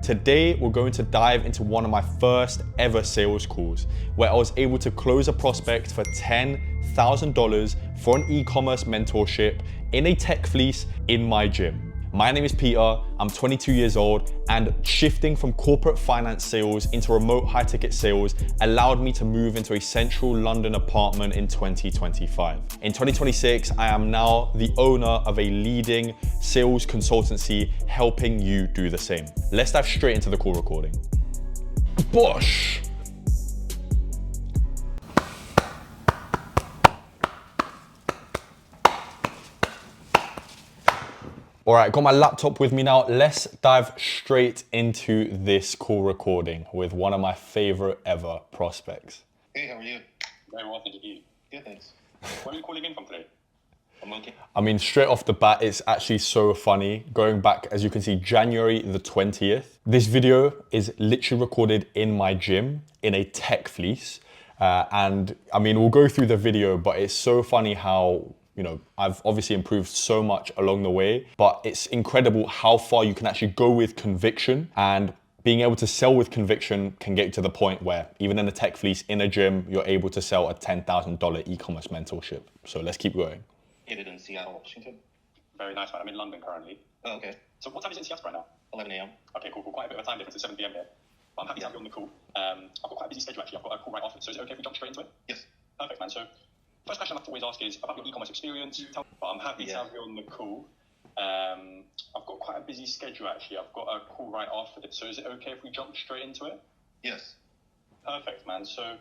Today, we're going to dive into one of my first ever sales calls where I was able to close a prospect for $10,000 for an e-commerce mentorship in a tech fleece in my gym. My name is Peter, I'm 22 years old, and shifting from corporate finance sales into remote high ticket sales allowed me to move into a central London apartment in 2025. In 2026, I am now the owner of a leading sales consultancy helping you do the same. Let's dive straight into the call recording. Bosh! All right, got my laptop with me now. Let's dive straight into this call recording with one of my favorite ever prospects. Hey, how are you? Very well, thank you. Good, thanks. Where are you calling in from today? I'm okay. I mean, straight off the bat, it's actually so funny. Going back, as you can see, January the 20th. This video is literally recorded in my gym in a tech fleece. And I mean, we'll go through the video, but it's so funny how, you know, I've obviously improved so much along the way, but it's incredible how far you can actually go with conviction, and being able to sell with conviction can get you to the point where even in a tech fleece in a gym, you're able to sell a $10,000 e-commerce mentorship. So let's keep going. Headed in Seattle, Washington. Very nice, man. I'm in London currently. Oh, okay. So what time is it in Seattle right now? 11 a.m. Okay, cool. Quite a bit of a time difference. It's 7 p.m. here. But I'm happy to have you on the call. I've got quite a busy schedule actually. I've got a call right after. So is it okay if we jump straight into it? Yes. Perfect, man. So first question I have to always ask is about your e-commerce experience. But I'm happy to have you on the call. I've got quite a busy schedule actually. I've got a call right after this. So is it okay if we jump straight into it? Yes. Perfect, man. So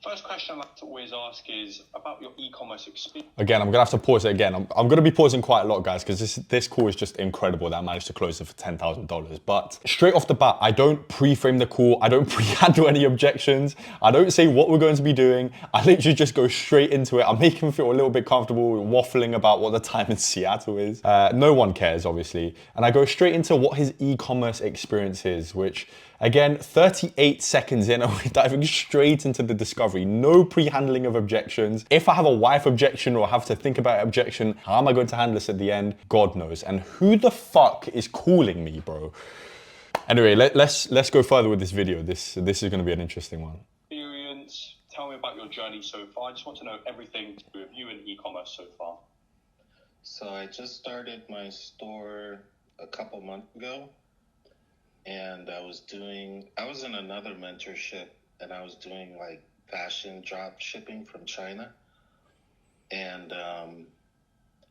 first question I like to always ask is about your e-commerce experience. Again, I'm gonna have to pause it again. I'm gonna be pausing quite a lot, guys, because this call is just incredible that I managed to close it for $10,000. But straight off the bat, I don't pre-frame the call. I don't pre-handle any objections. I don't say what we're going to be doing. I literally just go straight into it. I make him feel a little bit comfortable waffling about what the time in Seattle is. No one cares, obviously. And I go straight into what his e-commerce experience is, which, again, 38 seconds in, we're diving straight into the discovery. No pre-handling of objections. If I have a wife objection or have to think about an objection, how am I going to handle this at the end? God knows. And who the fuck is calling me, bro? Anyway, let's go further with this video. This is going to be an interesting one. Experience. Tell me about your journey so far. I just want to know everything to do with you and e-commerce so far. So I just started my store a couple months ago. And I was in another mentorship, and I was doing like fashion drop shipping from China, and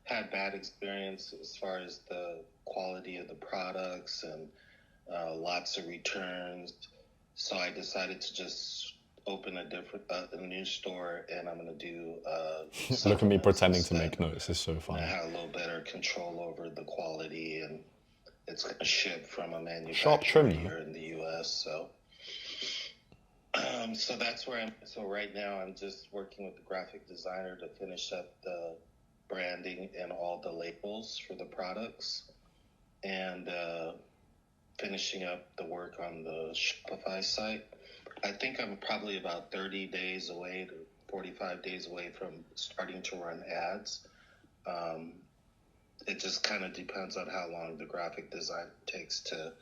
had bad experience as far as the quality of the products and lots of returns. So I decided to just open a new store, and I'm going to do Look at me pretending to make notes. It's so funny. I have a little better control over the quality, and it's going to ship from a manufacturer Sharp trim, here in the U.S. So that's where So right now I'm just working with the graphic designer to finish up the branding and all the labels for the products, and finishing up the work on the Shopify site. I think I'm probably about 30 days away to 45 days away from starting to run ads. It just kind of depends on how long the graphic design takes to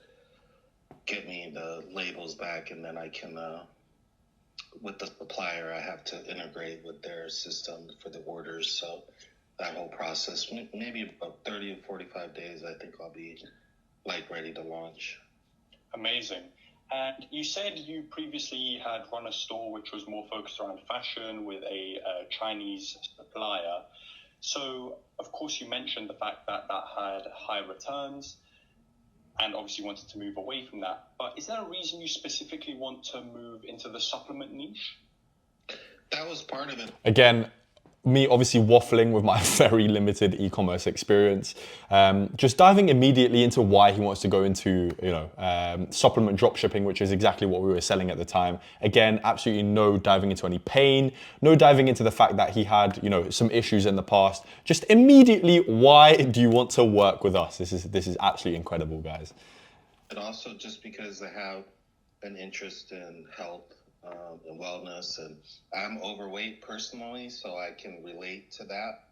get me the labels back, and then I can, with the supplier, I have to integrate with their system for the orders. So that whole process, maybe about 30 to 45 days, I think I'll be like ready to launch. Amazing. And you said you previously had run a store which was more focused around fashion with a Chinese supplier. So, of course, you mentioned the fact that that had high returns and obviously wanted to move away from that. But is there a reason you specifically want to move into the supplement niche? That was part of it. Again, me obviously waffling with my very limited e-commerce experience, just diving immediately into why he wants to go into, supplement drop shipping, which is exactly what we were selling at the time. Again, absolutely no diving into any pain, no diving into the fact that he had, some issues in the past. Just immediately, why do you want to work with us? This is absolutely incredible, guys. And also just because I have an interest in health and wellness, and I'm overweight personally, so I can relate to that.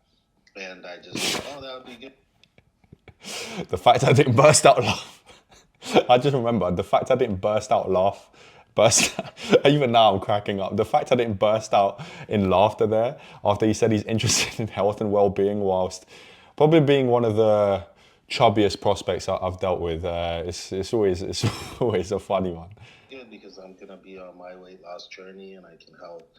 And I just thought, that would be good. The fact I didn't burst out laughing. I just remember the fact I didn't burst. Even now I'm cracking up. The fact I didn't burst out in laughter there after he said he's interested in health and well-being, whilst probably being one of the chubbiest prospects I've dealt with. It's always a funny one. Good, because I'm gonna be on my weight loss journey, and I can help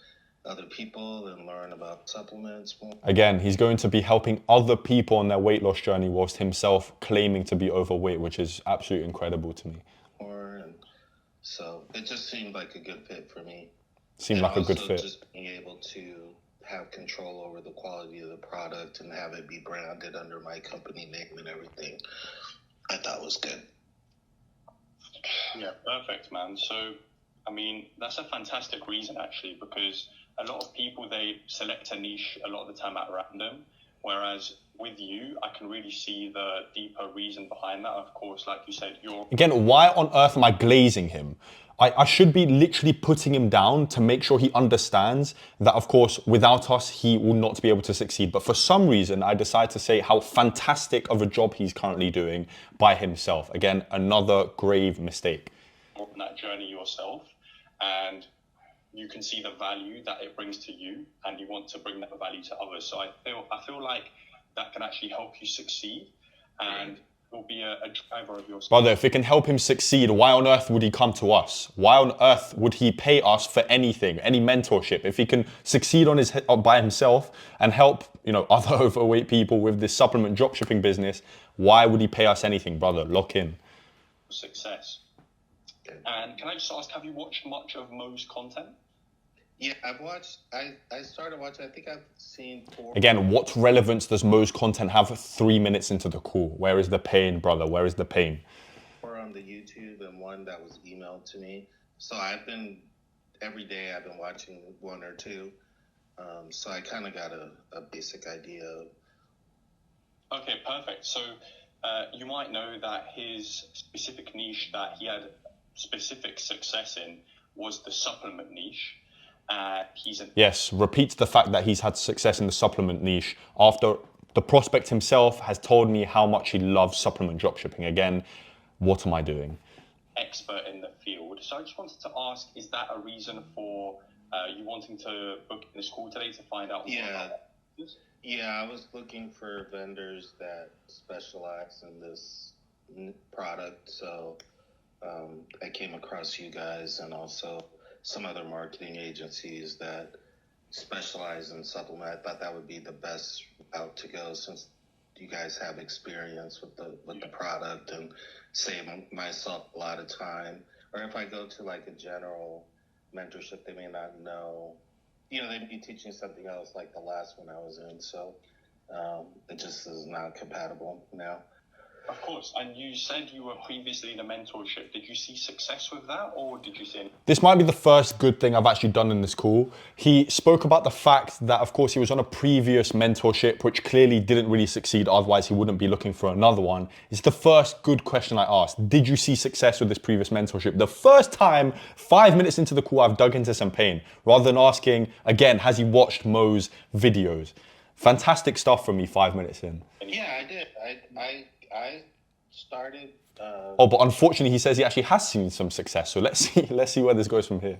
other people and learn about supplements more. Again, he's going to be helping other people on their weight loss journey whilst himself claiming to be overweight, which is absolutely incredible to me. And so it just seemed like a good fit for me. Seemed like a good fit. Just being able to have control over the quality of the product and have it be branded under my company name and everything, I thought was good. Yeah, perfect, man. So, I mean, that's a fantastic reason, actually, because a lot of people, they select a niche a lot of the time at random, whereas with you, I can really see the deeper reason behind that. Of course, like you said, you're... Again, why on earth am I glazing him? I should be literally putting him down to make sure he understands that, of course, without us, he will not be able to succeed. But for some reason, I decide to say how fantastic of a job he's currently doing by himself. Again, another grave mistake. On that journey yourself, and you can see the value that it brings to you, and you want to bring that value to others. So I feel like that can actually help you succeed, and will be a driver of your... Brother, if it can help him succeed, why on earth would he come to us? Why on earth would he pay us for anything, any mentorship? If he can succeed by himself and help, other overweight people with this supplement dropshipping business, why would he pay us anything, brother? Lock in. Success. And can I just ask, have you watched much of Mo's content? Yeah, I've watched. I started watching. I think I've seen 4. Again, what relevance does Mo's content have 3 minutes into the call? Where is the pain, brother? Where is the pain? 4 on the YouTube and 1 that was emailed to me. So every day I've been watching 1 or 2. So I kind of got a basic idea of... Okay, perfect. So you might know that his specific niche that he had specific success in was the supplement niche. Yes, repeats the fact that he's had success in the supplement niche after the prospect himself has told me how much he loves supplement dropshipping. Again, what am I doing? Expert in the field. So I just wanted to ask, is that a reason for you wanting to book this call today to find out more about this? Yeah, I was looking for vendors that specialize in this product. So I came across you guys and also some other marketing agencies that specialize in supplement. I thought that would be the best route to go, since you guys have experience with the product, and save myself a lot of time. Or if I go to like a general mentorship, they may not know. They'd be teaching something else like the last one I was in. So it just is not compatible now. Of course. And you said you were previously in a mentorship. Did you see success with that, or did you see any? This might be the first good thing I've actually done in this call. He spoke about the fact that, of course, he was on a previous mentorship, which clearly didn't really succeed. Otherwise, he wouldn't be looking for another one. It's the first good question I asked. Did you see success with this previous mentorship? The first time, 5 minutes into the call, I've dug into some pain, rather than asking, again, has he watched Mo's videos? Fantastic stuff from me 5 minutes in. Yeah, I did. I started... but unfortunately, he says he actually has seen some success. So let's see where this goes from here.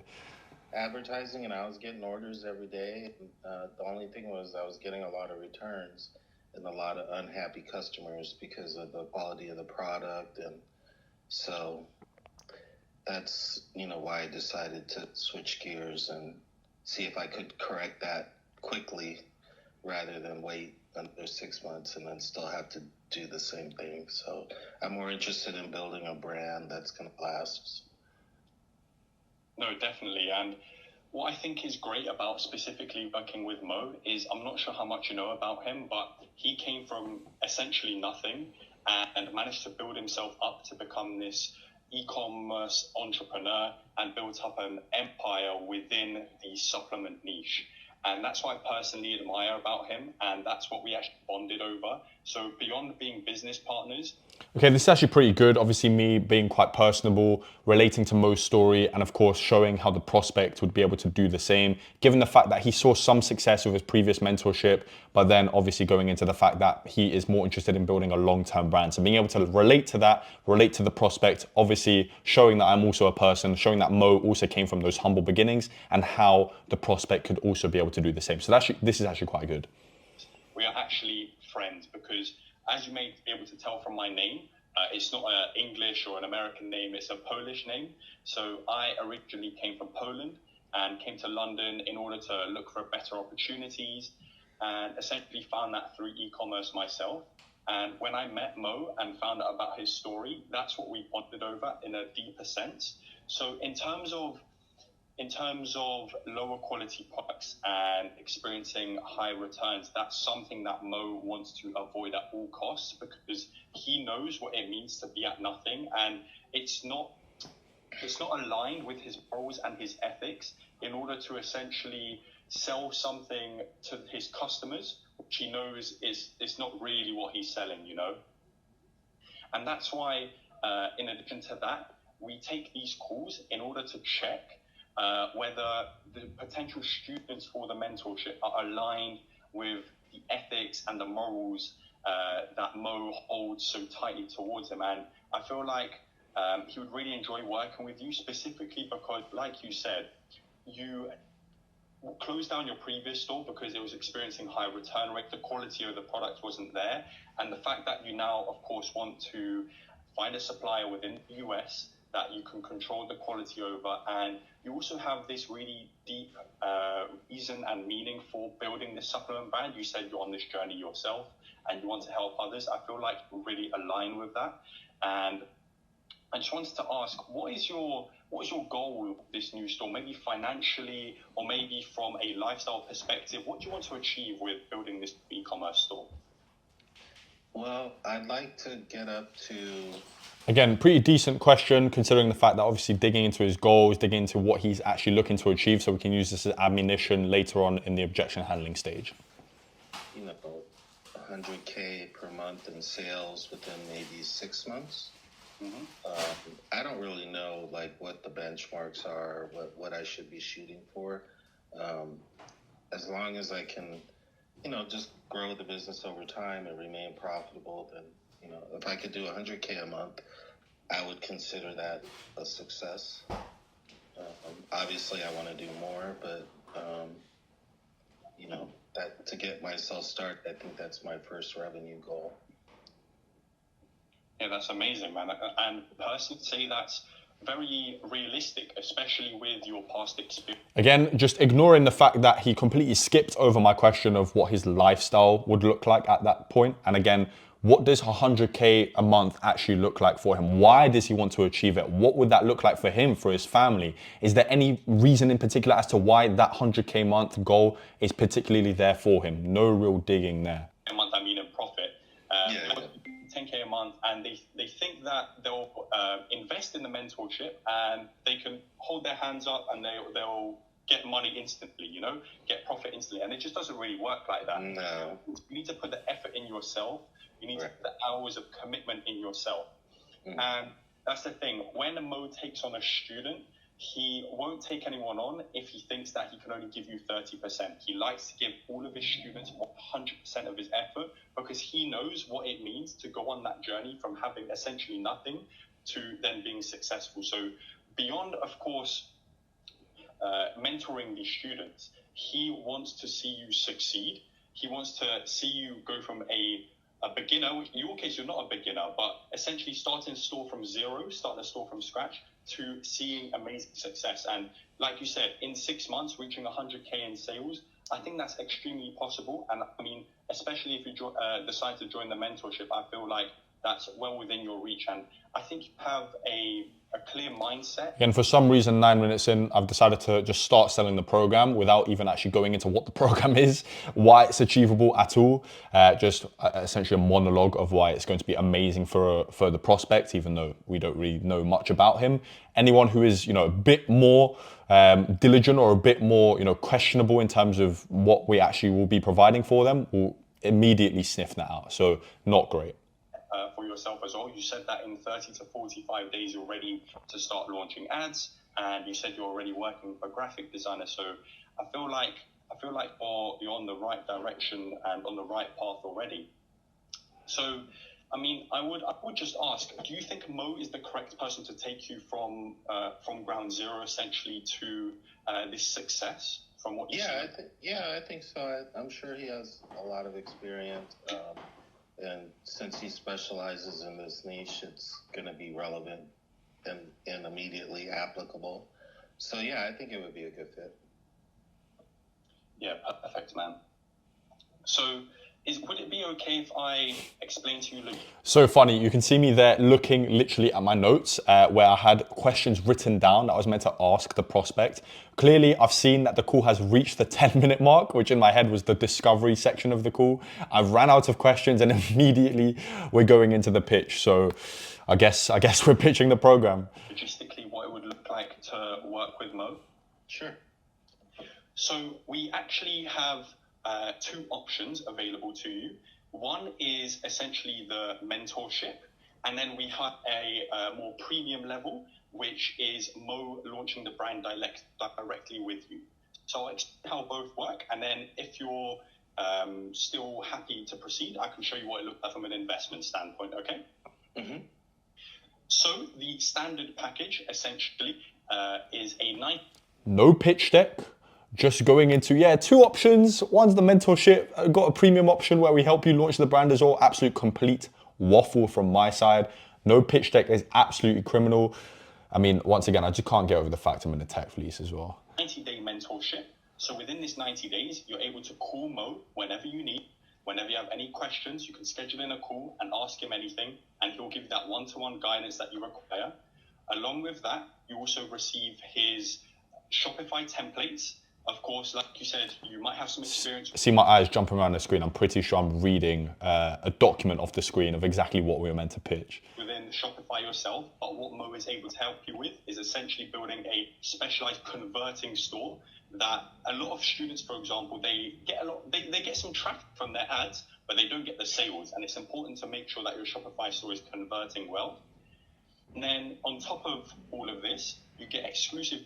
Advertising, and I was getting orders every day. The only thing was I was getting a lot of returns and a lot of unhappy customers because of the quality of the product. And so that's, why I decided to switch gears and see if I could correct that quickly rather than wait under 6 months and then still have to do the same thing. So I'm more interested in building a brand that's going to last. No, definitely. And what I think is great about specifically working with Mo is, I'm not sure how much you know about him, but he came from essentially nothing and managed to build himself up to become this e-commerce entrepreneur and built up an empire within the supplement niche. And that's what I personally admire about him. And that's what we actually bonded over. So beyond being business partners, Okay, this is actually pretty good. Obviously, me being quite personable, relating to Mo's story, and of course, showing how the prospect would be able to do the same, given the fact that he saw some success with his previous mentorship, but then obviously going into the fact that he is more interested in building a long-term brand. So being able to relate to that, relate to the prospect, obviously showing that I'm also a person, showing that Mo also came from those humble beginnings, and how the prospect could also be able to do the same. So this is actually quite good. We are actually friends because, as you may be able to tell from my name, it's not an English or an American name, it's a Polish name. So I originally came from Poland and came to London in order to look for better opportunities, and essentially found that through e-commerce myself. And when I met Mo and found out about his story, that's what we bonded over in a deeper sense. So in terms of lower quality products and experiencing high returns, that's something that Mo wants to avoid at all costs, because he knows what it means to be at nothing, and it's not aligned with his morals and his ethics in order to essentially sell something to his customers, which he knows is not really what he's selling, you know? And that's why, in addition to that, we take these calls in order to check whether the potential students for the mentorship are aligned with the ethics and the morals that Mo holds so tightly towards him. And I feel like he would really enjoy working with you, specifically because, like you said, you closed down your previous store because it was experiencing high return rate. The quality of the product wasn't there. And the fact that you now, of course, want to find a supplier within the US that you can control the quality over, and you also have this really deep reason and meaning for building this supplement brand. You said you're on this journey yourself and you want to help others. I feel like you really align with that. And I just wanted to ask, what is your goal with this new store? Maybe financially, or maybe from a lifestyle perspective, what do you want to achieve with building this e-commerce store? Well, I'd like to get up to... Again, pretty decent question considering the fact that obviously digging into his goals, digging into what he's actually looking to achieve, so we can use this as ammunition later on in the objection handling stage. You know, 100K per month in sales within maybe 6 months. I don't really know like what the benchmarks are, what I should be shooting for. As long as I can, just grow the business over time and remain profitable, then, if I could do 100K a month, I would consider that a success. Obviously, I want to do more, but, that to get myself started, I think that's my first revenue goal. Yeah, that's amazing, man. And personally, say that's very realistic, especially with your past experience. Again, just ignoring the fact that he completely skipped over my question of what his lifestyle would look like at that point. And again, what does 100K a month actually look like for him? Why does he want to achieve it? What would that look like for him, for his family? Is there any reason in particular as to why that 100K month goal is particularly there for him? No real digging there. A month, I mean, in profit. 10K a month, and they think that they'll invest in the mentorship and they can hold their hands up and they'll get money instantly, get profit instantly. And it just doesn't really work like that. No. You need to put the effort in yourself. You need to put the hours of commitment in yourself. And that's the thing. When a Mo takes on a student, he won't take anyone on if he thinks that he can only give you 30%. He likes to give all of his students 100% of his effort, because he knows what it means to go on that journey from having essentially nothing to then being successful. So beyond, of course, mentoring these students, he wants to see you succeed. He wants to see you go from a beginner, which in your case, you're not a beginner, but essentially starting a store from zero, starting a store from scratch, to seeing amazing success. And like you said, in 6 months, reaching 100K in sales, I think that's extremely possible. And I mean, especially if you decide to join the mentorship, I feel like that's well within your reach. And I think you have a clear mindset. Again, for some reason, 9 minutes in, I've decided to just start selling the program without even actually going into what the program is, why it's achievable at all. Just essentially a monologue of why it's going to be amazing for the prospect, even though we don't really know much about him. Anyone who is, a bit more diligent or a bit more, questionable in terms of what we actually will be providing for them will immediately sniff that out. So not great. For yourself as well. You said that in 30 to 45 days you're ready to start launching ads, and you said you're already working with a graphic designer. So I feel like you're on the right direction and on the right path already. So, I mean, I would just ask, do you think Mo is the correct person to take you from ground zero essentially to this success? From what you see? I think so. I'm sure he has a lot of experience, and since he specializes in this niche, it's going to be relevant and immediately applicable. So yeah, I think it would be a good fit. Yeah, perfect, man. So, would it be okay if I explain to you? So funny, you can see me there looking literally at my notes where I had questions written down that I was meant to ask the prospect. Clearly, I've seen that the call has reached the 10-minute mark, which in my head was the discovery section of the call. I've ran out of questions and immediately we're going into the pitch. So I guess we're pitching the program. Logistically, what it would look like to work with Mo? Sure. So we actually have two options available to you. One is essentially the mentorship, and then we have a more premium level, which is Mo launching the brand directly with you. So I'll explain how both work, and then if you're still happy to proceed, I can show you what it looks like from an investment standpoint, okay? Mm-hmm. So the standard package essentially is a No pitch deck. Just going into, two options. One's the mentorship, got a premium option where we help you launch the brand as well. Absolute complete waffle from my side. No pitch deck is absolutely criminal. I mean, once again, I just can't get over the fact I'm in a tech fleece as well. 90-day mentorship. So within this 90 days, you're able to call Mo whenever you need. Whenever you have any questions, you can schedule in a call and ask him anything, and he'll give you that one-to-one guidance that you require. Along with that, you also receive his Shopify templates. Of course, like you said, you might have some experience. See my eyes jumping around the screen. I'm pretty sure I'm reading a document off the screen of exactly what we were meant to pitch. Within Shopify yourself, but what Mo is able to help you with is essentially building a specialized converting store that a lot of students, for example, they get some traffic from their ads, but they don't get the sales. And it's important to make sure that your Shopify store is converting well. And then on top of all of this, you get exclusive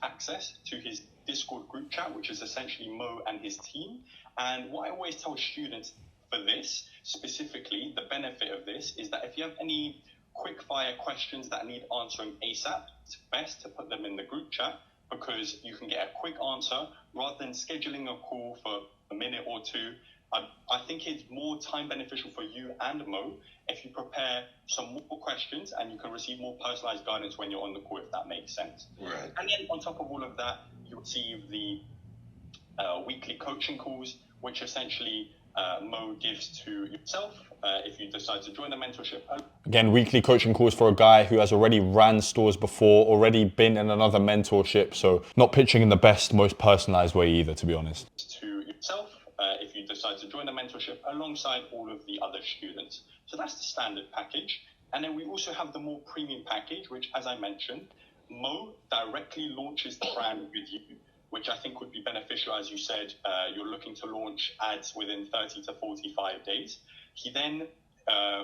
access to his Discord group chat, which is essentially Mo and his team. And what I always tell students for this, specifically, the benefit of this is that if you have any quick fire questions that need answering ASAP, it's best to put them in the group chat because you can get a quick answer rather than scheduling a call for a minute or two. I think it's more time beneficial for you and Mo if you prepare some more questions and you can receive more personalized guidance when you're on the call, if that makes sense. Right. And then on top of all of that, you receive the weekly coaching calls, which essentially Mo gives to yourself if you decide to join the mentorship. Again, weekly coaching calls for a guy who has already ran stores before, already been in another mentorship, so not pitching in the best, most personalized way either, to be honest. To yourself, if you decide to join the mentorship alongside all of the other students. So that's the standard package. And then we also have the more premium package, which, as I mentioned, Mo directly launches the brand with you, which I think would be beneficial. As you said, you're looking to launch ads within 30 to 45 days. He then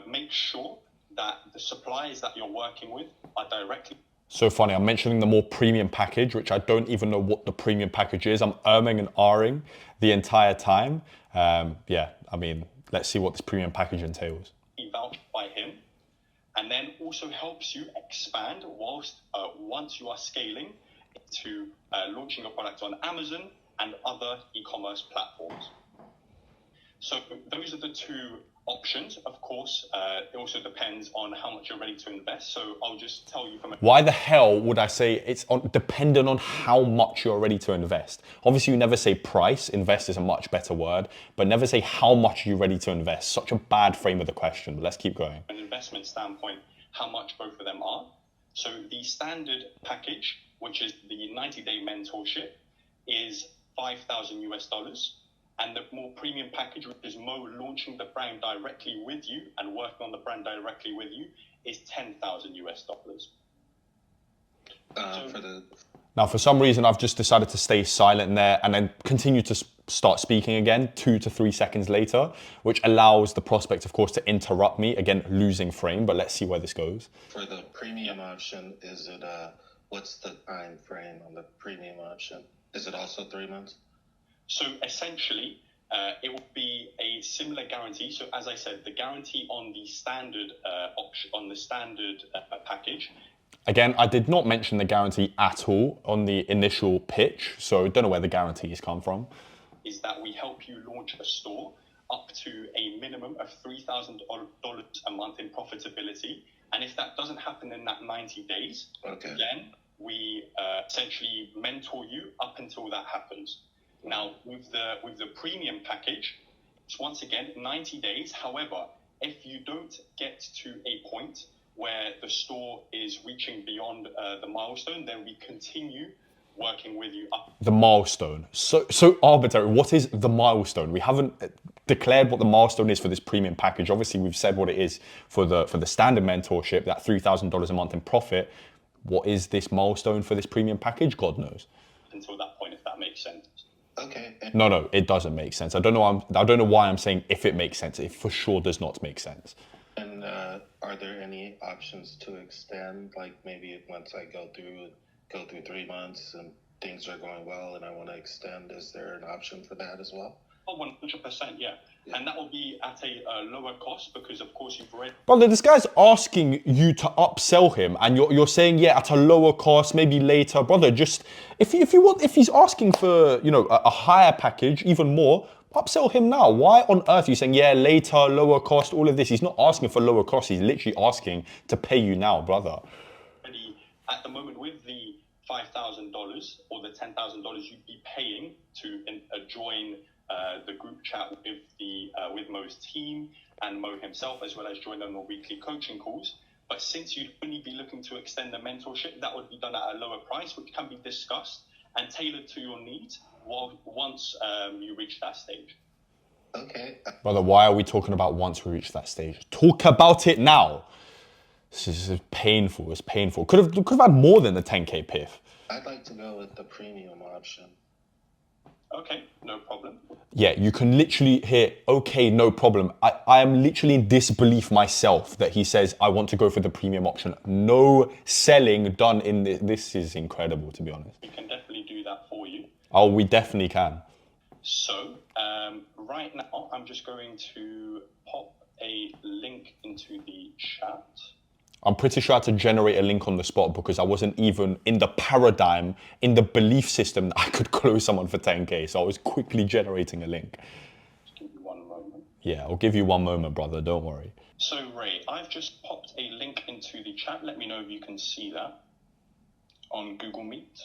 makes sure that the suppliers that you're working with are directly. So funny, I'm mentioning the more premium package, which I don't even know what the premium package is. I'm and ahhing the entire time. I mean, let's see what this premium package entails. Vouched by him, and then also helps you expand once you are scaling to launching your product on Amazon and other e-commerce platforms. So those are the two options. Of course, it also depends on how much you're ready to invest. So I'll just tell you from. Why the hell would I say it's dependent on how much you're ready to invest? Obviously, you never say price. Invest is a much better word, but never say how much you're ready to invest. Such a bad frame of the question, but let's keep going. An investment standpoint, how much both of them are. So the standard package, which is the 90-day mentorship, is $5,000. And the more premium package, which is Mo launching the brand directly with you and working on the brand directly with you, is $10,000. For the Now, for some reason, I've just decided to stay silent there and then continue to start speaking again 2 to 3 seconds later, which allows the prospect, of course, to interrupt me, again, losing frame, but let's see where this goes. for the premium option, is it what's the time frame on the premium option? Is it also 3 months? So essentially, it will be a similar guarantee. So as I said, the guarantee on the standard option, on the standard package. Again, I did not mention the guarantee at all on the initial pitch, so don't know where the guarantees come from. Is that we help you launch a store up to a minimum of $3,000 a month in profitability. And if that doesn't happen in that 90 days, Okay. then we essentially mentor you up until that happens. Now, with the premium package, it's once again 90 days. However, if you don't get to a point where the store is reaching beyond the milestone, then we continue working with you up. The milestone. So arbitrary. What is the milestone? We haven't declared what the milestone is for this premium package. Obviously, we've said what it is for the standard mentorship, that $3,000 a month in profit. What is this milestone for this premium package? God knows. Until that point, if that makes sense. Okay. No, it doesn't make sense. I don't know why I'm saying if it makes sense. It for sure does not make sense. And are there any options to extend? Like maybe once I go through 3 months and things are going well and I want to extend, is there an option for that as well? Oh, 100%, yeah. And that will be at a lower cost because, of course, you've read. Brother, this guy's asking you to upsell him, and you're saying, yeah, at a lower cost, maybe later. Brother, just if he's asking for a higher package, even more, upsell him now. Why on earth are you saying, yeah, later, lower cost, all of this? He's not asking for lower cost. He's literally asking to pay you now, brother. At the moment, with the $5,000 or the $10,000 you'd be paying to join the group chat with Mo's team and Mo himself, as well as join them on weekly coaching calls. But since you'd only be looking to extend the mentorship, that would be done at a lower price, which can be discussed and tailored to your needs once you reach that stage. Okay. Brother, why are we talking about once we reach that stage? Talk about it now. This is painful. It's painful. Could have had more than the 10K piff. I'd like to go with the premium option. Okay, no problem. Yeah, you can literally hear, okay, no problem. I am literally in disbelief myself that he says, I want to go for the premium option. No selling done in this. This is incredible, to be honest. We can definitely do that for you. Oh, we definitely can. So, right now, I'm just going to pop a link into the chat. I'm pretty sure I had to generate a link on the spot because I wasn't even in the paradigm, in the belief system that I could close someone for 10K. So I was quickly generating a link. Just give me 1 moment. Yeah, I'll give you 1 moment, brother. Don't worry. So, Ray, I've just popped a link into the chat. Let me know if you can see that on Google Meet.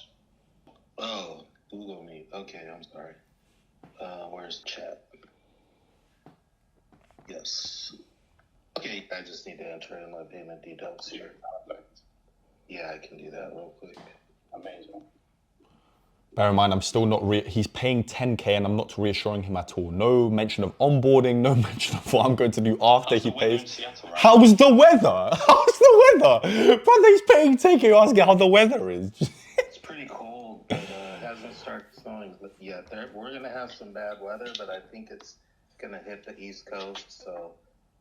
Oh, Google Meet. Okay, I'm sorry. Where's chat? Yes. Okay, I just need to enter in my payment details here. Perfect. Yeah, I can do that real quick. Amazing. Bear in mind, I'm still not, he's paying 10K and I'm not reassuring him at all. No mention of onboarding, no mention of what I'm going to do after he pays. Seattle, right? How's the weather? How's the weather? Brother, he's paying 10K, you're asking how the weather is. It's pretty cold, but it hasn't started snowing yet. We're going to have some bad weather, but I think it's going to hit the East Coast, so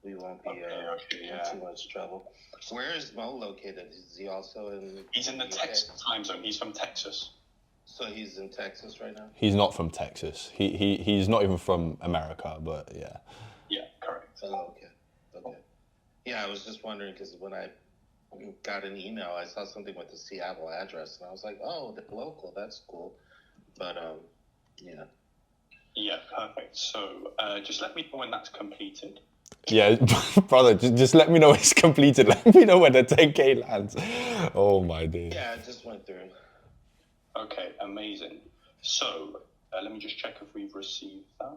we won't be in too much trouble. Where is Mo located? Is he also in... He's in the Texas time zone. He's from Texas. So he's in Texas right now? He's not from Texas. He's not even from America, but yeah. Yeah, correct. Oh, okay. Yeah, I was just wondering because when I got an email, I saw something with the Seattle address, and I was like, oh, the local, that's cool. But, yeah. Yeah, perfect. So just let me know when that's completed. Yeah, brother, just let me know it's completed. Let me know when the 10K lands. Oh my days. Yeah, I just went through. Okay, amazing. So let me just check if we've received that.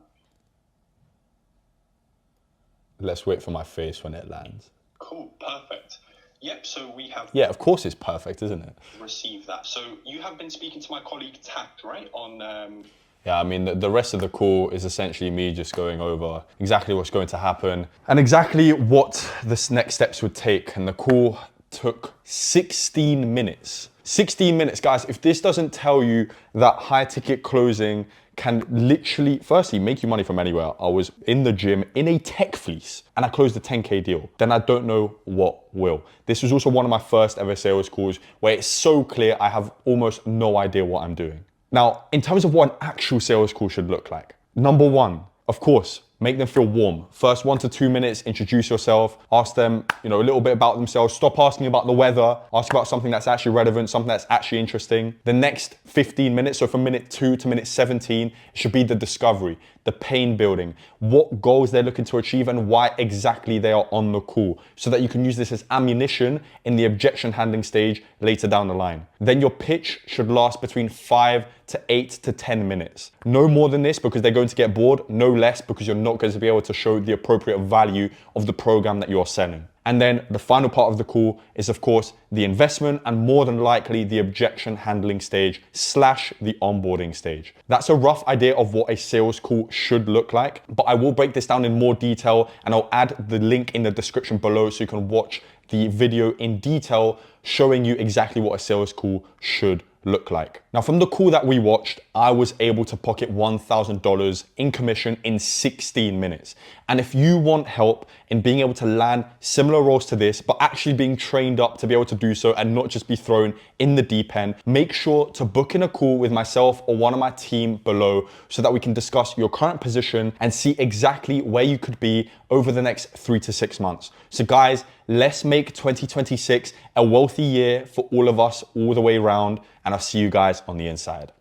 Let's wait for my face when it lands. Cool, perfect. Yep, so we have Yeah, of course it's perfect, isn't it? received that. So you have been speaking to my colleague Tact, right? On Yeah, I mean, the rest of the call is essentially me just going over exactly what's going to happen and exactly what the next steps would take. And the call took 16 minutes. 16 minutes, guys. If this doesn't tell you that high ticket closing can literally, firstly, make you money from anywhere. I was in the gym in a tech fleece and I closed a 10K deal. Then I don't know what will. This was also one of my first ever sales calls where it's so clear I have almost no idea what I'm doing. Now, in terms of what an actual sales call should look like, number one, of course, make them feel warm. First 1 to 2 minutes, introduce yourself, ask them, a little bit about themselves. Stop asking about the weather, ask about something that's actually relevant, something that's actually interesting. The next 15 minutes, so from minute 2 to minute 17, should be the discovery, the pain building, what goals they're looking to achieve and why exactly they are on the call, so that you can use this as ammunition in the objection handling stage later down the line. Then your pitch should last between 5 to 8 to 10 minutes. No more than this because they're going to get bored, no less because you're not going to be able to show the appropriate value of the program that you're selling. And then the final part of the call is, of course, the investment and more than likely the objection handling stage / the onboarding stage. That's a rough idea of what a sales call should look like, but I will break this down in more detail and I'll add the link in the description below so you can watch the video in detail showing you exactly what a sales call should look like. Now, from the call that we watched, I was able to pocket $1,000 in commission in 16 minutes. And if you want help in being able to land similar roles to this, but actually being trained up to be able to do so and not just be thrown in the deep end, make sure to book in a call with myself or one of my team below so that we can discuss your current position and see exactly where you could be over the next 3 to 6 months. So guys, let's make 2026 a wealthy year for all of us all the way around, and I'll see you guys on the inside.